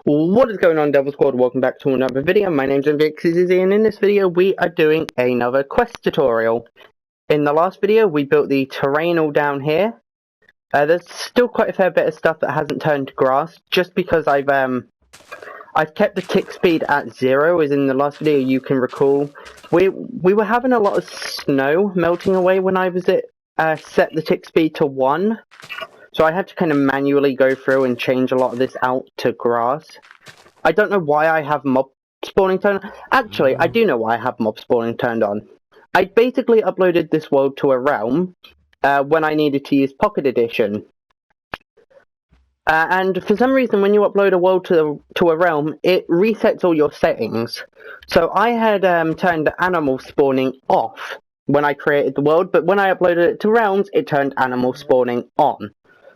What is going on, Devil Squad? Welcome back to another video. My name's Untitled, and in this video we are doing another quest tutorial. In the last video we built the terrain all down here. There's still quite a fair bit of stuff that hasn't turned to grass, just because I've kept the tick speed at 0, as in the last video you can recall. We were having a lot of snow melting away when I was set the tick speed to 1. So I had to kind of manually go through and change a lot of this out to grass. I don't know why I have mob spawning turned on. Actually, I do know why I have mob spawning turned on. I basically uploaded this world to a realm when I needed to use Pocket Edition. And for some reason, when you upload a world to a realm, it resets all your settings. So I had turned animal spawning off when I created the world, but when I uploaded it to realms, it turned animal spawning on.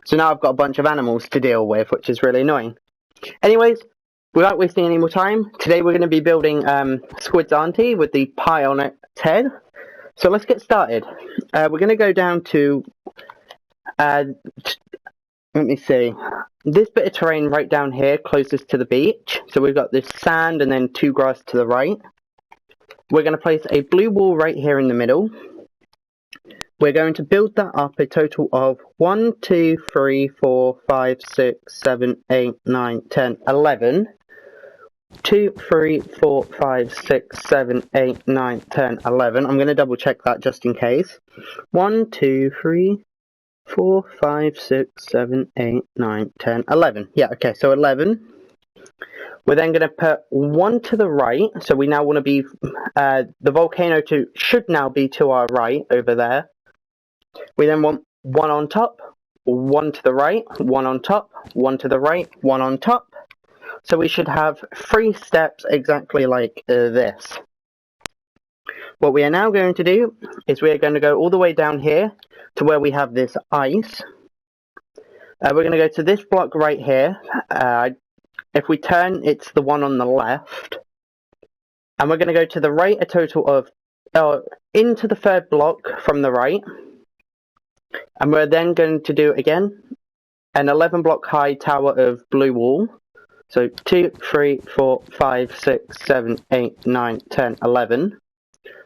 So now I've got a bunch of animals to deal with, which is really annoying. Anyways, without wasting any more time, today we're going to be building Squid's Auntie with the pie on its head. So let's get started. We're going to go down to, let me see, this bit of terrain right down here closest to the beach. So we've got this sand and then 2 grass to the right. We're going to place a blue wall right here in the middle. We're going to build that up a total of 1, 2, 3, 4, 5, 6, 7, 8, 9, 10, 11. 2, 3, 4, 5, 6, 7, 8, 9, 10, 11. I'm going to double check that just in case. 1, 2, 3, 4, 5, 6, 7, 8, 9, 10, 11. Yeah, okay, so 11. We're then going to put 1 to the right. So we now want to be, the volcano should now be to our right over there. We then want 1 on top, 1 to the right, 1 on top, 1 to the right, 1 on top. So we should have 3 steps exactly like this. What we are now going to do is we are going to go all the way down here to where we have this ice. We're going to go to this block right here. If we turn, it's the one on the left. And we're going to go to the right a total of, into the 3rd block from the right. And we're then going to do, again, an 11 block high tower of blue wall. So 2, 3, 4, 5, 6, 7, 8, 9, 10, 11.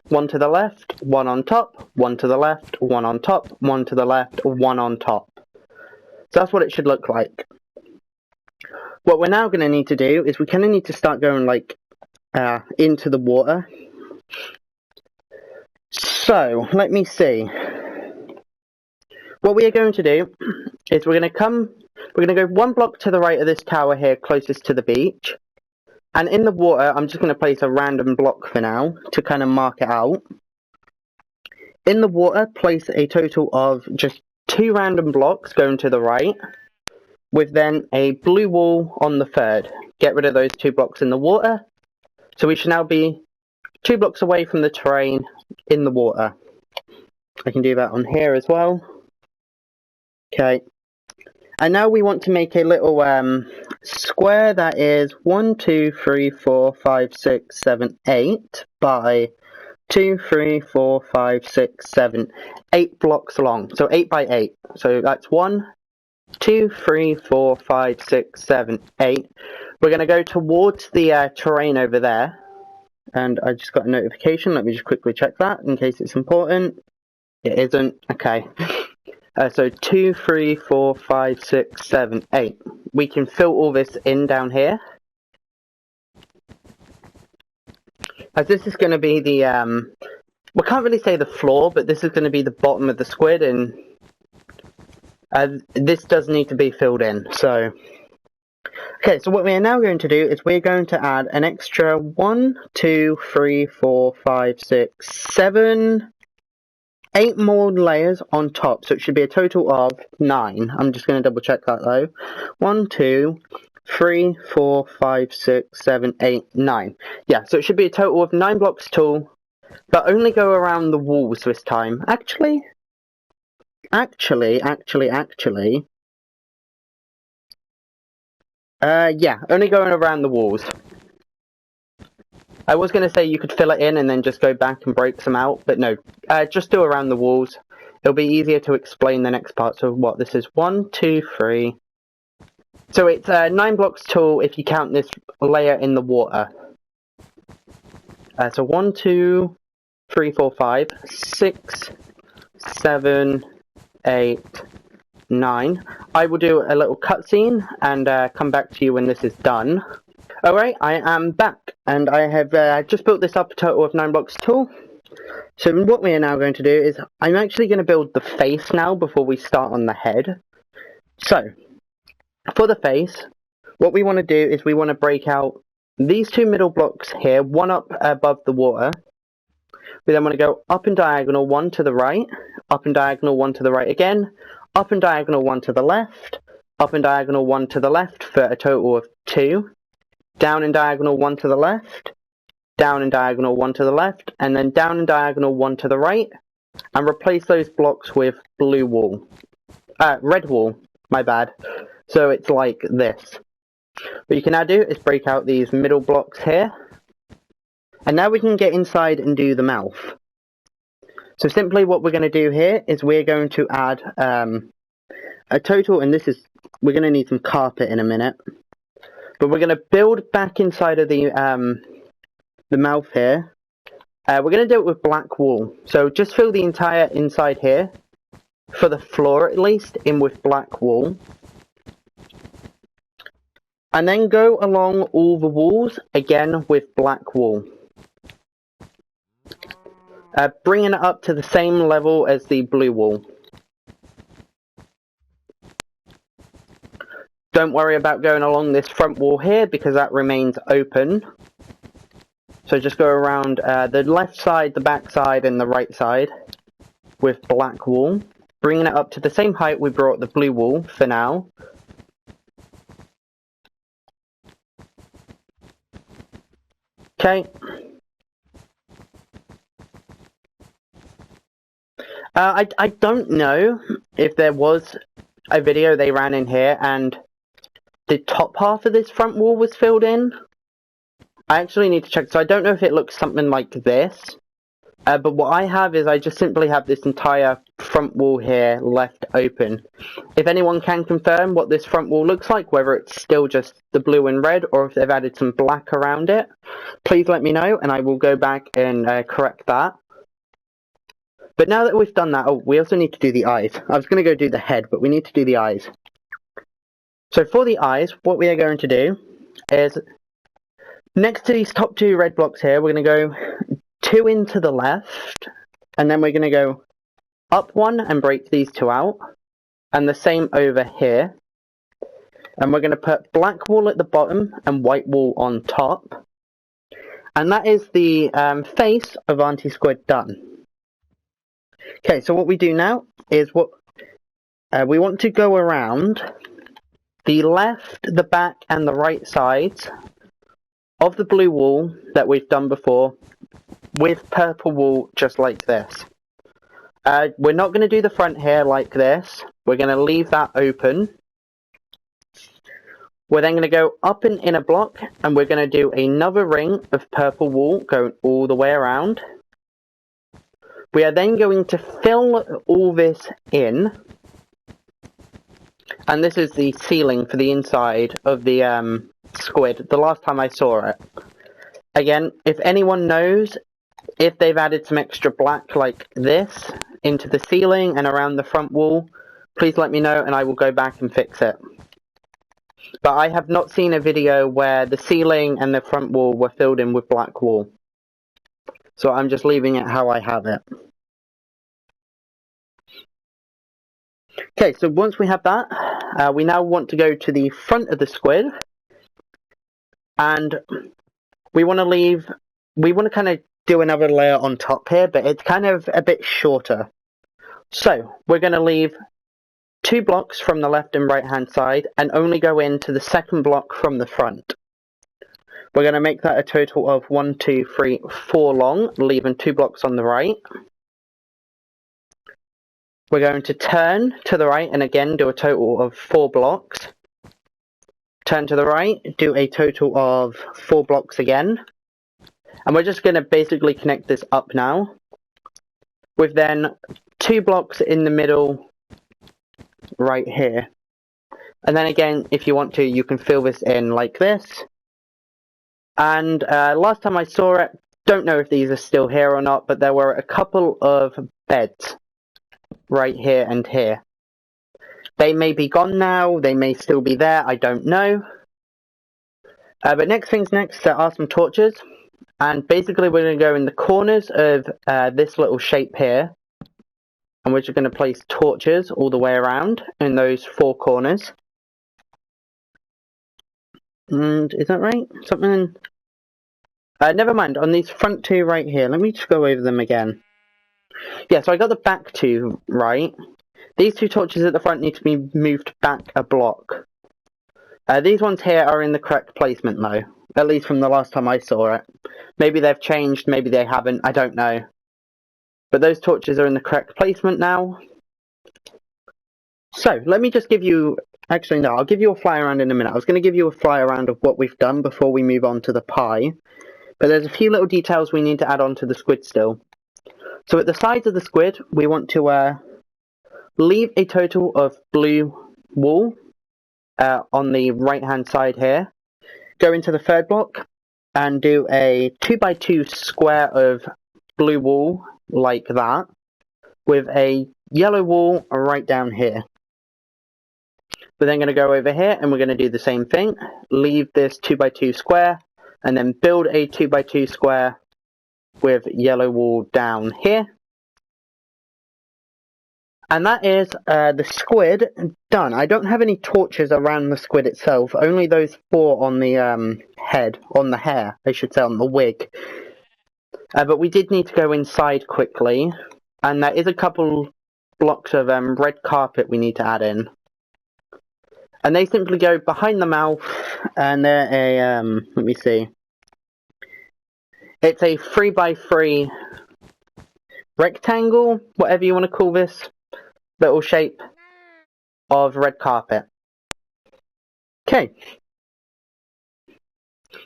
1 to the left, 1 on top, 1 to the left, 1 on top, 1 to the left, 1 on top. So that's what it should look like. What we're now going to need to do is we kind of need to start going like into the water. So let me see. What we are going to do is we're going to go 1 block to the right of this tower here closest to the beach. And in the water, I'm just going to place a random block for now to kind of mark it out. In the water, place a total of just 2 random blocks going to the right, with then a blue wall on the 3rd. Get rid of those 2 blocks in the water. So we should now be 2 blocks away from the terrain in the water. I can do that on here as well. Okay. And now we want to make a little square that is 1, 2, 3, 4, 5, 6, 7, 8 by 2, 3, 4, 5, 6, 7, 8 blocks long. So 8 by 8. So that's 1, 2, 3, 4, 5, 6, 7, 8. We're going to go towards the terrain over there. And I just got a notification. Let me just quickly check that in case it's important. It isn't. Okay. So 2, 3, 4, 5, 6, 7, 8. We can fill all this in down here. As this is going to be the, we can't really say the floor, but this is going to be the bottom of the squid, and this does need to be filled in. So, okay, so what we are now going to do is we're going to add an extra 1, 2, 3, 4, 5, 6, 7, 8 more layers on top, so it should be a total of 9. I'm just going to double check that though. 1, 2, 3, 4, 5, 6, 7, 8, 9. Yeah, so it should be a total of 9 blocks tall, but only go around the walls this time. Actually, yeah, only going around the walls. I was going to say you could fill it in and then just go back and break some out, but no, just do around the walls. It'll be easier to explain the next part. So what, this is 1, 2, 3, So it's 9 blocks tall if you count this layer in the water. So 1, 2, 3, 4, 5, 6, 7, 8, 9. I will do a little cutscene and come back to you when this is done. Alright, I am back, and I have just built this up a total of 9 blocks tall. So what we are now going to do is, I'm actually going to build the face now before we start on the head. So, for the face, what we want to do is we want to break out these 2 middle blocks here, one up above the water. We then want to go up and diagonal, 1 to the right, up and diagonal, 1 to the right again, up and diagonal, 1 to the left, up and diagonal, 1 to the left for a total of 2, down and diagonal, 1 to the left, down and diagonal, 1 to the left, and then down and diagonal, 1 to the right, and replace those blocks with blue wool. Red wool, my bad. So it's like this. What you can now do is break out these middle blocks here. And now we can get inside and do the mouth. So simply what we're going to do here is we're going to add a total, and we're going to need some carpet in a minute. But we're going to build back inside of the mouth here. We're going to do it with black wool. So just fill the entire inside here, for the floor at least, in with black wool. And then go along all the walls, again with black wool. Bringing it up to the same level as the blue wool. Don't worry about going along this front wall here, because that remains open. So just go around the left side, the back side, and the right side with black wool. Bringing it up to the same height we brought the blue wool for now. Okay. I don't know if there was a video they ran in here and the top half of this front wall was filled in. I actually need to check, so I don't know if it looks something like this. But what I have is I just simply have this entire front wall here left open. If anyone can confirm what this front wall looks like, whether it's still just the blue and red or if they've added some black around it, please let me know and I will go back and correct that. But now that we've done that, oh, we also need to do the eyes. I was going to go do the head, but we need to do the eyes. So for the eyes, what we are going to do is, next to these top 2 red blocks here, we're going to go 2 into the left, and then we're going to go up 1 and break these 2 out, and the same over here. And we're going to put black wool at the bottom and white wool on top. And that is the face of Auntie Squid done. Okay, so what we do now is we want to go around the left, the back, and the right sides of the blue wool that we've done before with purple wool, just like this. We're not going to do the front here like this. We're going to leave that open. We're then going to go up and in a block, and we're going to do another ring of purple wool going all the way around. We are then going to fill all this in, and this is the ceiling for the inside of the squid, the last time I saw it. Again, if anyone knows if they've added some extra black like this into the ceiling and around the front wall, please let me know and I will go back and fix it. But I have not seen a video where the ceiling and the front wall were filled in with black wool. So I'm just leaving it how I have it. Okay, so once we have that, we now want to go to the front of the squid. And we want to kind of do another layer on top here, but it's kind of a bit shorter. So we're going to leave 2 blocks from the left and right hand side and only go into the second block from the front. We're going to make that a total of 1, 2, 3, 4 long, leaving 2 blocks on the right. We're going to turn to the right and again do a total of 4 blocks. Turn to the right, do a total of 4 blocks again. And we're just going to basically connect this up now. With then 2 blocks in the middle right here. And then again, if you want to, you can fill this in like this. And last time I saw it, don't know if these are still here or not, but there were a couple of beds right here and here. They may be gone now, they may still be there, I don't know. But next things next, there are some torches. And basically we're going to go in the corners of this little shape here. And we're just going to place torches all the way around in those 4 corners. And is that right? Something... never mind, on these front 2 right here, let me just go over them again. Yeah, so I got the back 2 right. These 2 torches at the front need to be moved back a block. These ones here are in the correct placement though, at least from the last time I saw it. Maybe they've changed, maybe they haven't, I don't know. But those torches are in the correct placement now. So, let me just give you... Actually, no, I'll give you a fly around in a minute. I was going to give you a fly around of what we've done before we move on to the pie. But there's a few little details we need to add on to the squid still. So at the sides of the squid, we want to leave a total of blue wool on the right-hand side here. Go into the 3rd block and do a 2x2 square of blue wool like that, with a yellow wool right down here. We're then going to go over here and we're going to do the same thing. Leave this 2x2 square and then build a 2x2 square with yellow wool down here. And that is the squid done. I don't have any torches around the squid itself, only those 4 on the head, on the hair, I should say, on the wig. But we did need to go inside quickly, and there is a couple blocks of red carpet we need to add in. And they simply go behind the mouth, and they're a, let me see. It's a 3x3 rectangle, whatever you want to call this little shape of red carpet. Okay.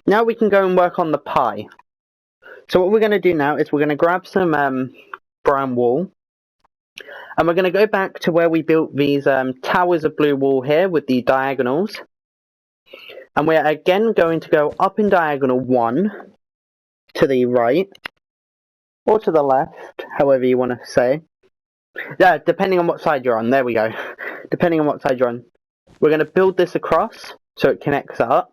Now we can go and work on the pie. So what we're going to do now is we're going to grab some brown wool. And we're going to go back to where we built these towers of blue wool here with the diagonals. And we're again going to go up in diagonal 1 to the right. Or to the left, however you want to say. Yeah, depending on what side you're on. There we go. Depending on what side you're on. We're going to build this across so it connects up.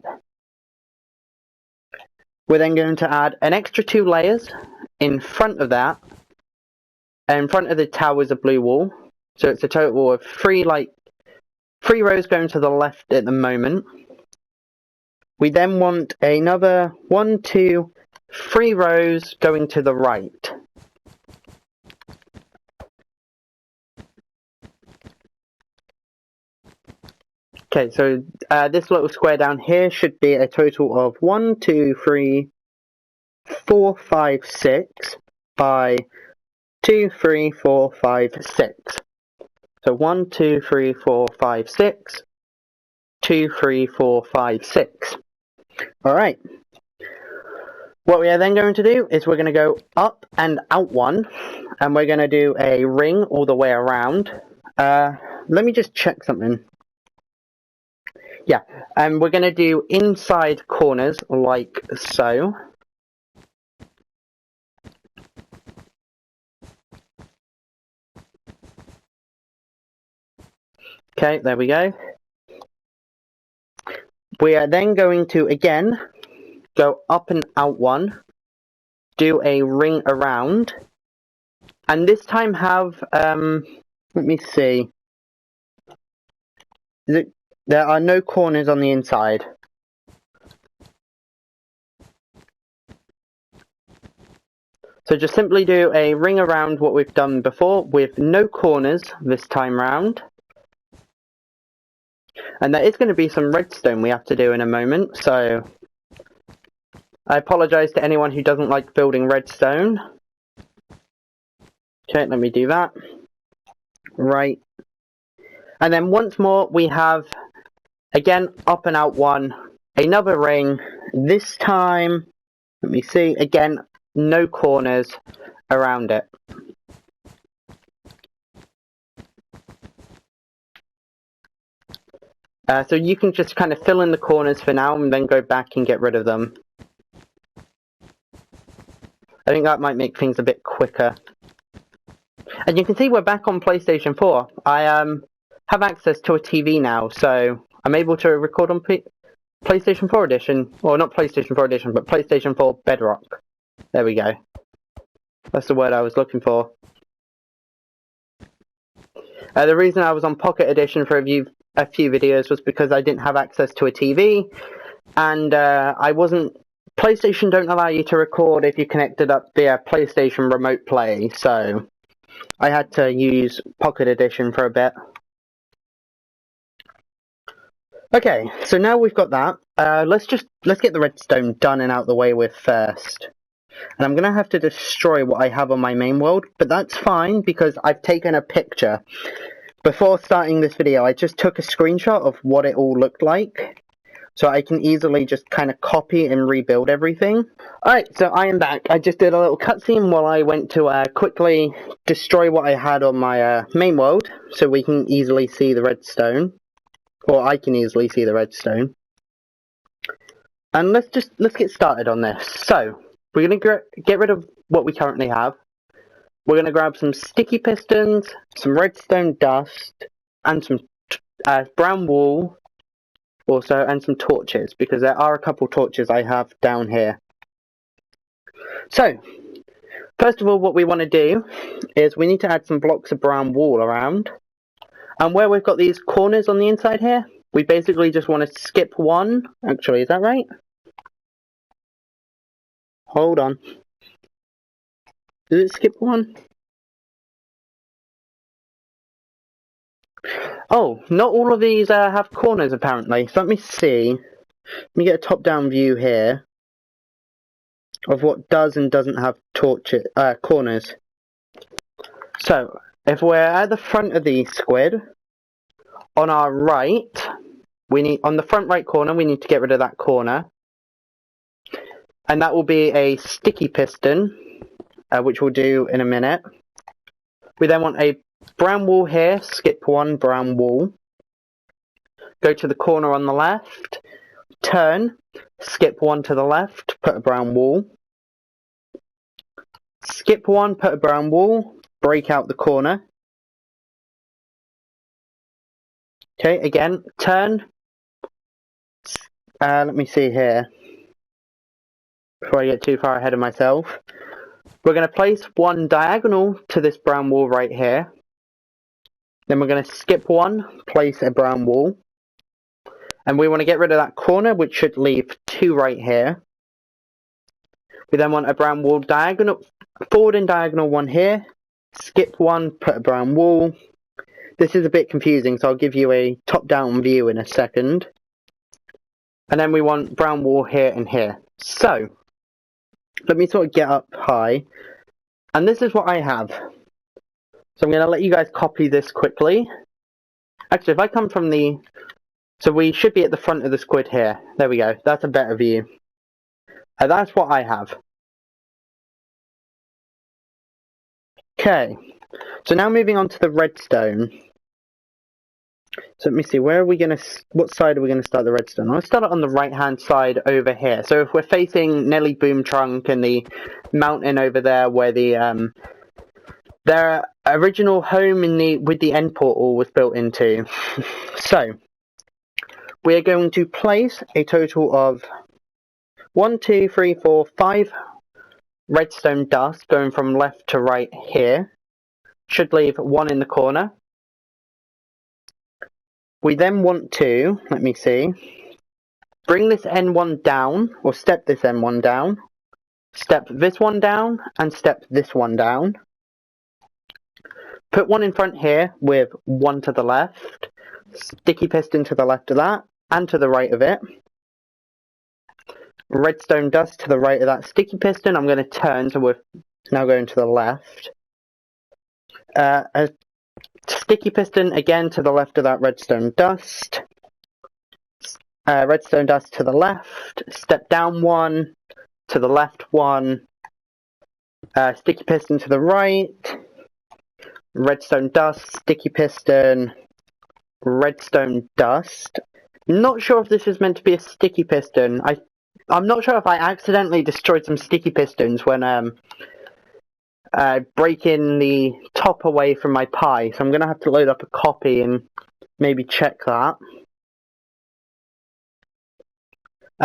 We're then going to add an extra 2 layers in front of that. In front of the towers of blue wool. So it's a total of 3 rows going to the left at the moment. We then want another 1, 2, 3 rows going to the right. Okay, so this little square down here should be a total of 1, 2, 3, 4, 5, 6 by 2, 3, 4, 5, 6. So 1, 2, 3, 4, 5, 6. 2, 3, 4, 5, 6. Alright. What we are then going to do is we're going to go up and out 1. And we're going to do a ring all the way around. Let me just check something. Yeah, and we're going to do inside corners like so. Okay, there we go. We are then going to, again, go up and out 1, do a ring around, and this time have, let me see, there are no corners on the inside. So just simply do a ring around what we've done before with no corners this time round. And there is going to be some redstone we have to do in a moment, so I apologise to anyone who doesn't like building redstone. Okay, let me do that. Right. And then once more we have, again, up and out 1, another ring. This time, let me see, again, no corners around it. So you can just kind of fill in the corners for now and then go back and get rid of them. I think that might make things a bit quicker. And you can see we're back on PlayStation 4. I have access to a TV now, so I'm able to record on PlayStation 4 edition. Or not PlayStation 4 edition, but PlayStation 4 Bedrock. There we go. That's the word I was looking for. The reason I was on Pocket Edition for a few videos was because I didn't have access to a TV, and I wasn't... PlayStation don't allow you to record if you connected up via PlayStation Remote Play, so I had to use Pocket Edition for a bit. Okay, so now we've got that. Let's get the redstone done and out the way with first. And I'm going to have to destroy what I have on my main world, but that's fine because I've taken a picture. Before starting this video, I just took a screenshot of what it all looked like, so I can easily just kind of copy and rebuild everything. Alright, so I am back. I just did a little cutscene while I went to quickly destroy what I had on my main world, so we can easily see the redstone. Or I can easily see the redstone. And let's get started on this. So, we're going to get rid of what we currently have. We're going to grab some sticky pistons, some redstone dust, and some brown wool, also, and some torches, because there are a couple torches I have down here. So, first of all, what we want to do is we need to add some blocks of brown wool around. And where we've got these corners on the inside here, we basically just want to skip one. Actually, is that right? Hold on. Did it skip one? Oh, not all of these have corners apparently. So let me see. Let me get a top-down view here of what does and doesn't have corners. So, if we're at the front of the squid, on our right, on the front right corner, we need to get rid of that corner. And that will be a sticky piston, which we'll do in a minute. We then want a brown wool here, skip one brown wool. Go to the corner on the left, turn, skip one to the left, put a brown wool. Skip one, put a brown wool, break out the corner. Okay, again, turn. Let me see here. Before I get too far ahead of myself. We're going to place one diagonal to this brown wool right here. Then we're going to skip one, place a brown wool. And we want to get rid of that corner, which should leave two right here. We then want a brown wool diagonal, forward and diagonal one here. Skip one, put a brown wool. This is a bit confusing, so I'll give you a top-down view in a second. And then we want brown wool here and here. So, let me sort of get up high. And this is what I have. So I'm going to let you guys copy this quickly. Actually, if I come from the... So we should be at the front of the squid here. There we go. That's a better view. That's what I have. Okay. So now moving on to the redstone. So let me see, what side are we going to start the redstone? I'll start it on the right-hand side over here. So if we're facing Nelly Boom Trunk and the mountain over there where their original home with the end portal was built into. So, we are going to place a total of 1, 2, 3, 4, 5 redstone dust going from left to right here. Should leave one in the corner. We then want to, let me see, bring this N1 down, or step this N1 down, step this one down, and step this one down. Put one in front here with one to the left, sticky piston to the left of that, and to the right of it. Redstone dust to the right of that sticky piston. I'm going to turn, so we're now going to the left. A sticky piston again to the left of that redstone dust. Redstone dust to the left. Step down one, to the left one. Sticky piston to the right. Redstone dust, sticky piston, redstone dust. Not sure if this is meant to be a sticky piston. I'm not sure if I accidentally destroyed some sticky pistons when breaking the top away from my pie, so I'm going to have to load up a copy and maybe check that.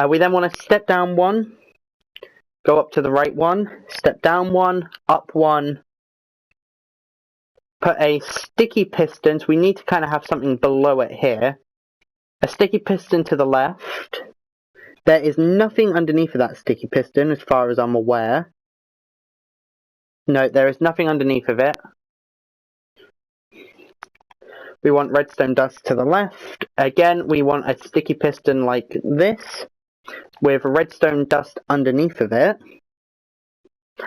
We then want to step down one, go up to the right one, step down one, up one, put a sticky piston, so we need to kind of have something below it here. A sticky piston to the left. There is nothing underneath of that sticky piston as far as I'm aware. No, there is nothing underneath of it. We want redstone dust to the left. Again, we want a sticky piston like this, with redstone dust underneath of it.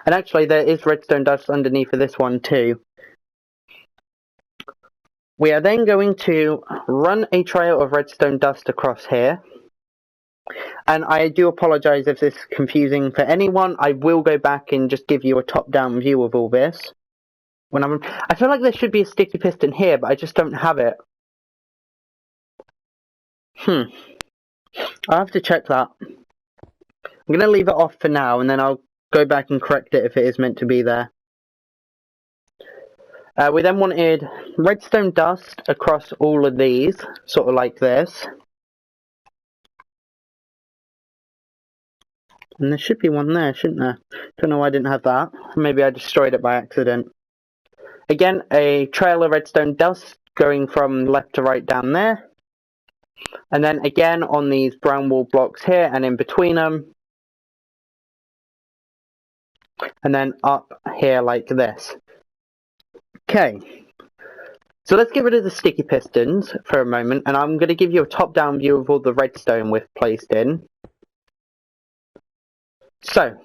And actually, there is redstone dust underneath of this one too. We are then going to run a trail of redstone dust across here. And I do apologise if this is confusing for anyone. I will go back and just give you a top-down view of all this. I feel like there should be a sticky piston here, but I just don't have it. I'll have to check that. I'm going to leave it off for now, and then I'll go back and correct it if it is meant to be there. We then wanted redstone dust across all of these, sort of like this. And there should be one there, shouldn't there? Don't know why I didn't have that. Maybe I destroyed it by accident. Again, a trail of redstone dust going from left to right down there. And then again on these brown wool blocks here and in between them. And then up here like this. Okay. So let's get rid of the sticky pistons for a moment. And I'm going to give you a top-down view of all the redstone we've placed in. So,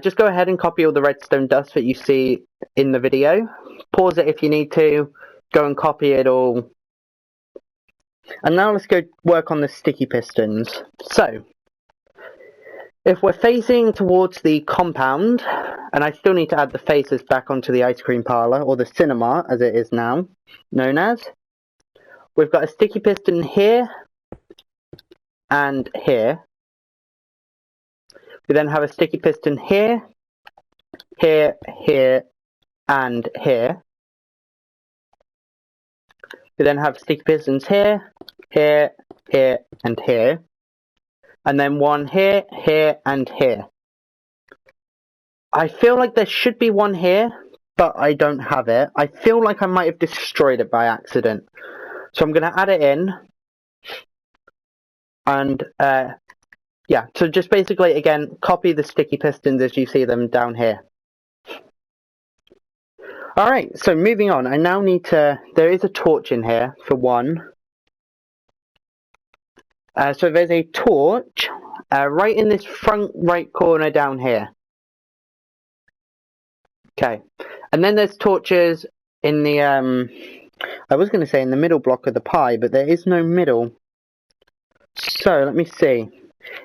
just go ahead and copy all the redstone dust that you see in the video. Pause it if you need to. Go and copy it all. And now let's go work on the sticky pistons. So, if we're facing towards the compound, and I still need to add the faces back onto the ice cream parlour, or the cinema as it is now known as. We've got a sticky piston here and here. We then have a sticky piston here, here, here, and here. We then have sticky pistons here, here, here, and here. And then one here, here, and here. I feel like there should be one here, but I don't have it. I feel like I might have destroyed it by accident. So I'm going to add it in. And yeah, so just basically, again, copy the sticky pistons as you see them down here. Alright, so moving on, I now need to, there is a torch in here, for one. So there's a torch right in this front right corner down here. Okay, and then there's torches in the, I was going to say in the middle block of the pie, but there is no middle. So, let me see.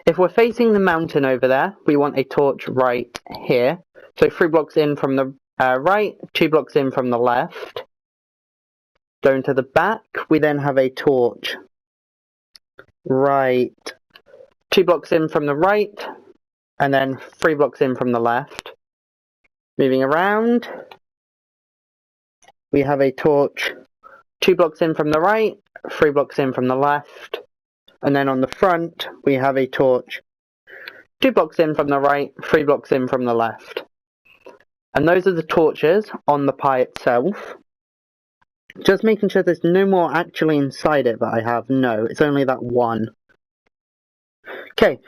If we're facing the mountain over there, we want a torch right here. So 3 blocks in from the right, 2 blocks in from the left. Going to the back, we then have a torch right 2 blocks in from the right, and then 3 blocks in from the left. Moving around, we have a torch 2 blocks in from the right, 3 blocks in from the left. And then on the front, we have a torch 2 blocks in from the right, 3 blocks in from the left. And those are the torches on the pie itself. Just making sure there's no more actually inside it that I have. No, it's only that one. Okay,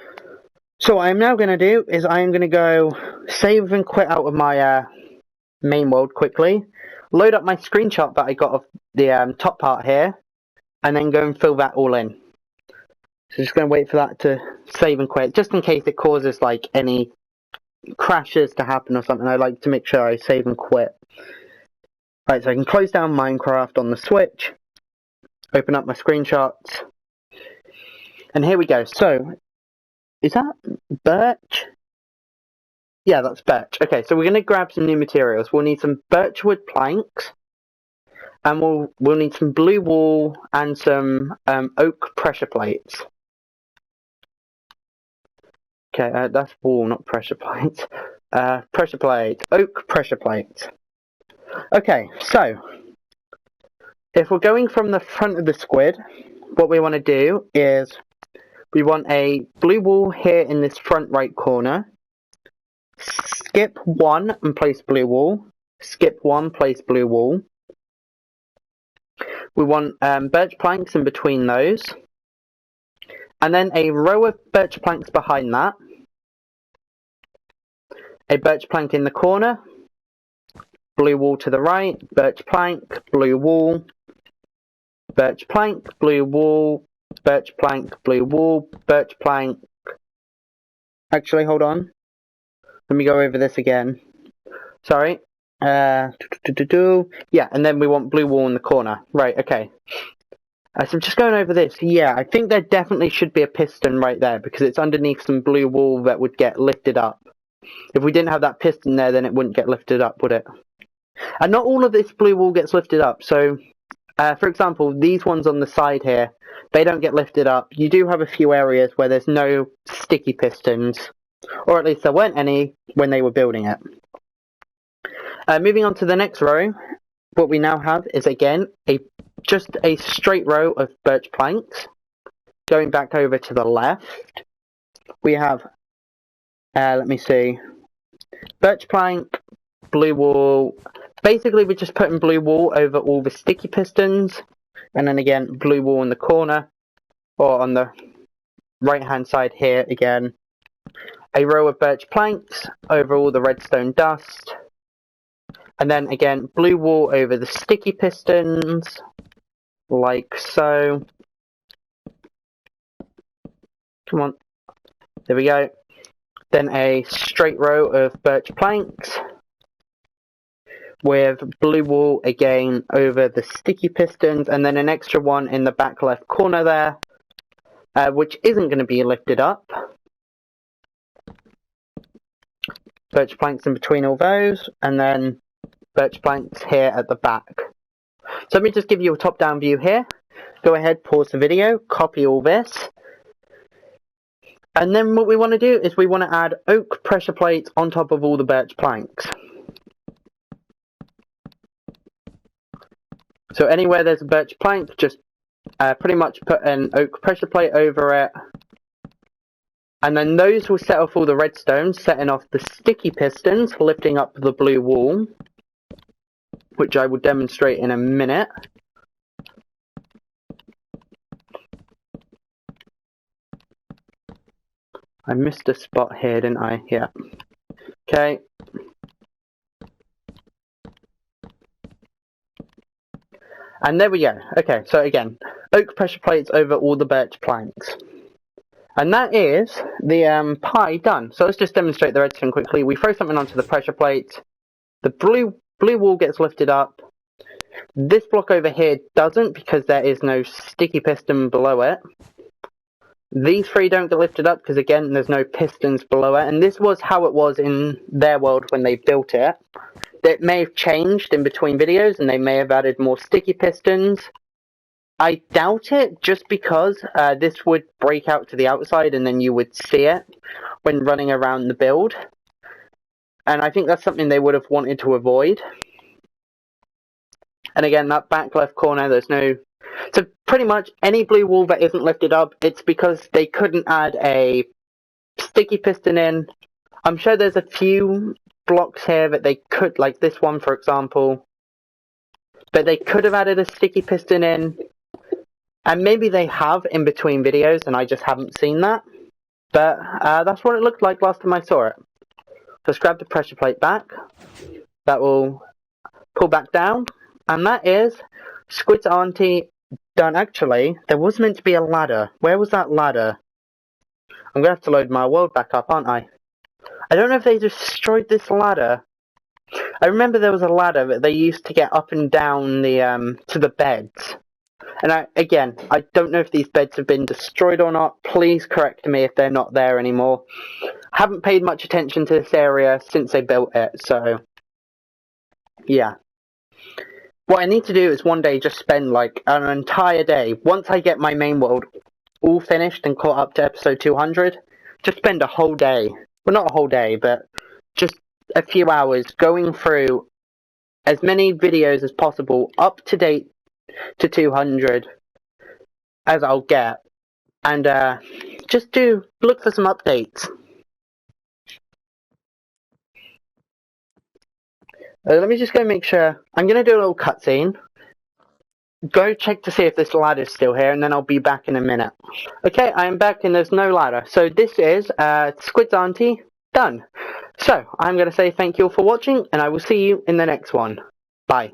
so what I'm now going to do is I'm going to go save and quit out of my main world quickly. Load up my screenshot that I got of the top part here. And then go and fill that all in. So just going to wait for that to save and quit, just in case it causes like any crashes to happen or something. I like to make sure I save and quit. Right, so I can close down Minecraft on the Switch, open up my screenshots, and here we go. So, is that birch? Yeah, that's birch. Okay, so we're going to grab some new materials. We'll need some birchwood planks, and we'll need some blue wool and some oak pressure plates. Okay, that's wool, not pressure plates. Pressure plate, oak pressure plates. Okay, so if we're going from the front of the squid, what we want to do is we want a blue wool here in this front right corner. Skip one and place blue wool. Skip one, place blue wool. We want birch planks in between those. And then a row of birch planks behind that. A birch plank in the corner. Blue wool to the right. Birch plank, blue wool. Birch plank, blue wool. Birch plank, blue wool. Birch plank. Actually, hold on. Let me go over this again. Sorry. Yeah, and then we want blue wool in the corner. Right, okay. So I'm just going over this. Yeah, I think there definitely should be a piston right there because it's underneath some blue wool that would get lifted up. If we didn't have that piston there, then it wouldn't get lifted up, would it? And not all of this blue wool gets lifted up. So, for example, these ones on the side here, they don't get lifted up. You do have a few areas where there's no sticky pistons, or at least there weren't any when they were building it. Moving on to the next row, what we now have is again just a straight row of birch planks. Going back over to the left, we have, let me see, birch plank, blue wool. Basically, we're just putting blue wool over all the sticky pistons, and then again, blue wool in the corner, or on the right-hand side here again. A row of birch planks over all the redstone dust. And then again, blue wool over the sticky pistons, like so. Come on. There we go. Then a straight row of birch planks with blue wool again over the sticky pistons, and then an extra one in the back left corner there, which isn't going to be lifted up. Birch planks in between all those, and then birch planks here at the back. So let me just give you a top-down view here. Go ahead, pause the video, copy all this. And then what we want to do is we want to add oak pressure plates on top of all the birch planks. So anywhere there's a birch plank, just pretty much put an oak pressure plate over it. And then those will set off all the redstone, setting off the sticky pistons, lifting up the blue wool, which I will demonstrate in a minute. I missed a spot here, didn't I? Yeah. Okay. And there we go. Okay, so again, oak pressure plates over all the birch planks. And that is the pie done. So let's just demonstrate the redstone quickly. We throw something onto the pressure plate. The blue wool gets lifted up. This block over here doesn't because there is no sticky piston below it. These three don't get lifted up because again there's no pistons below it, and this was how it was in their world when they built it. It may have changed in between videos and they may have added more sticky pistons. I doubt it, just because this would break out to the outside and then you would see it when running around the build. And I think that's something they would have wanted to avoid. And again, that back left corner, there's no... So pretty much any blue wool that isn't lifted up, it's because they couldn't add a sticky piston in. I'm sure there's a few blocks here that they could, like this one for example. But they could have added a sticky piston in. And maybe they have in between videos and I just haven't seen that. But that's what it looked like last time I saw it. Just grab the pressure plate back. That will pull back down. And that is Squid's Auntie done. Actually, there was meant to be a ladder. Where was that ladder? I'm going to have to load my world back up, aren't I? I don't know if they destroyed this ladder. I remember there was a ladder that they used to get up and down the to the beds. And I don't know if these beds have been destroyed or not. Please correct me if they're not there anymore. I haven't paid much attention to this area since they built it, so yeah. What I need to do is one day just spend like an entire day, once I get my main world all finished and caught up to episode 200, just spend a whole day, well not a whole day, but just a few hours going through as many videos as possible up to date to 200 as I'll get, and just look for some updates. Let me just go make sure. I'm going to do a little cutscene. Go check to see if this ladder's still here, and then I'll be back in a minute. Okay, I am back, and there's no ladder. So this is Squid's Auntie done. So I'm going to say thank you all for watching, and I will see you in the next one. Bye.